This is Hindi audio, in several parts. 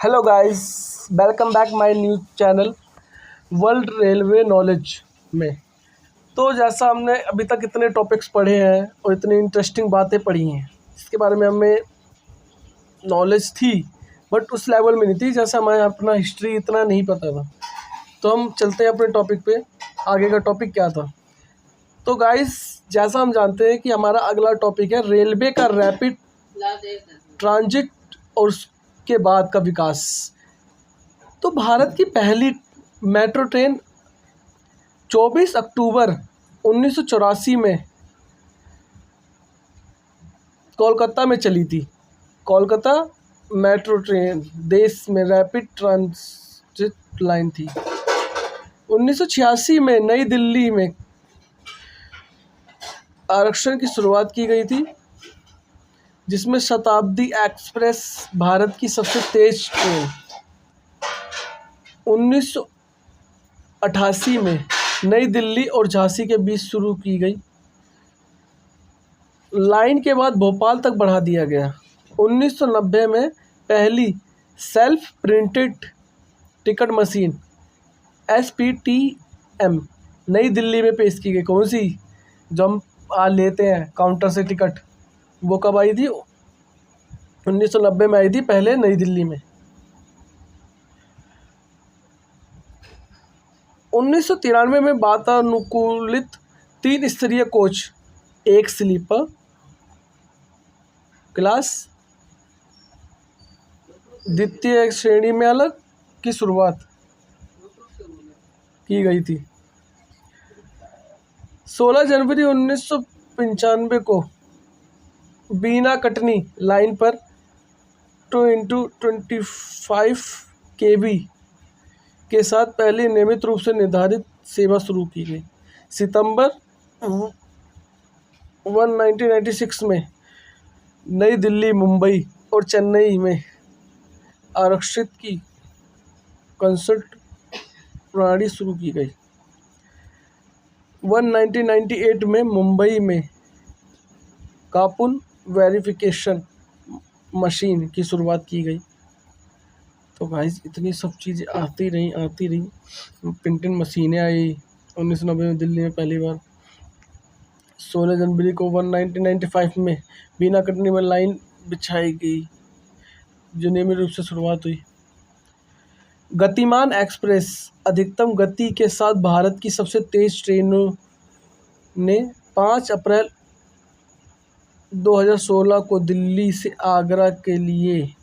Hello guys, welcome back my new channel world railway knowledge में। तो जैसा हमने अभी तक इतने टॉपिक्स पढ़े हैं और इतनी इंटरेस्टिंग बातें पढ़ी हैं, इसके बारे में हमें नॉलेज थी बट उस लेवल में नहीं थी, जैसा हमें अपना हिस्ट्री इतना नहीं पता था। तो हम चलते हैं अपने टॉपिक पे। आगे का टॉपिक क्या था? तो गाइस, जैसा हम जानते हैं कि हमारा अगला टॉपिक है रेलवे का रैपिड ट्रांजिट और उसके बाद का विकास। तो भारत की पहली मेट्रो ट्रेन 24 अक्टूबर 1984 में कोलकाता में चली थी। कोलकाता मेट्रो ट्रेन देश में रैपिड ट्रांजिट लाइन थी। 1986 में नई दिल्ली में आरक्षण की शुरुआत की गई थी, जिसमें शताब्दी एक्सप्रेस भारत की सबसे तेज ट्रेन 1988 में नई दिल्ली और झांसी के बीच शुरू की गई। लाइन के बाद भोपाल तक बढ़ा दिया गया। 1990 में पहली self printed ticket machine SPTM नई दिल्ली में पेश की गई। कौन सी? जो हम आज लेते हैं काउंटर से टिकट, वो कब आई थी? 1990 में आई थी, पहले नई दिल्ली में। 1993 में वातानुकूलित 3 स्तरीय कोच, एक स्लीपर क्लास द्वितीय श्रेणी में अलग की शुरुआत की गई थी। 16 जनवरी 1995 को बीना कटनी लाइन पर 2x25 kV के साथ पहली नियमित रूप से निर्धारित सेवा शुरू की गई। सितंबर 1996 में नई दिल्ली, मुंबई और चेन्नई में आरक्षित की कंसल्ट प्रणाली शुरू की गई। 1998 में मुंबई में कापुन वेरिफिकेशन मशीन की शुरुआत की गई। तो गाइस, इतनी सब चीज़ें आती रही। प्रिंटिंग मशीनें आई 1990 में दिल्ली में पहली बार। 16 जनवरी को 1995 में बीना कटनी में लाइन बिछाई गई, जो नियमित रूप से शुरुआत हुई। गतिमान एक्सप्रेस अधिकतम गति के साथ भारत की सबसे तेज ट्रेनों ने 5 अप्रैल 2016 को दिल्ली से आगरा के लिए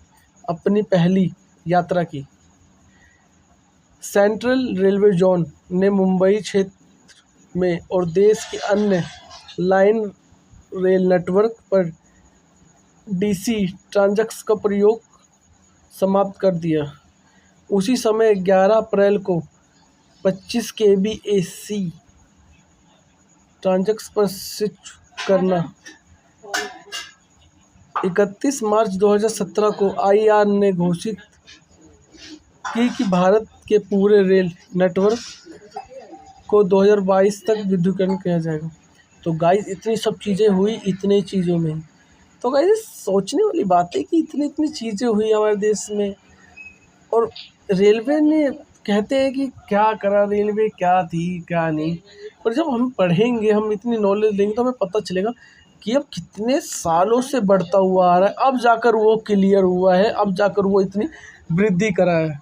अपनी पहली यात्रा की। सेंट्रल रेलवे जोन ने मुंबई क्षेत्र में और देश के अन्य लाइन रेल नेटवर्क पर DC ट्रांजैक्ट्स का प्रयोग समाप्त कर दिया। उसी समय 11 अप्रैल को 25 kV AC ट्रांजैक्ट्स पर स्विच करना। 31 मार्च 2017 को IR ने घोषित की कि भारत के पूरे रेल नेटवर्क को 2022 तक विद्युतीकरण किया जाएगा। तो गाइस, इतनी सब चीज़ें हुई इतनी चीज़ों में। तो गाइस, सोचने वाली बात है कि इतनी चीज़ें हुई हमारे देश में, और रेलवे ने कहते हैं कि क्या करा रेलवे, क्या थी क्या नहीं। पर जब हम पढ़ेंगे, हम इतनी नॉलेज लेंगे, तो हमें पता चलेगा कि अब कितने सालों से बढ़ता हुआ आ रहा है, अब जाकर वो क्लियर हुआ है, अब जाकर वो इतनी वृद्धि करा है।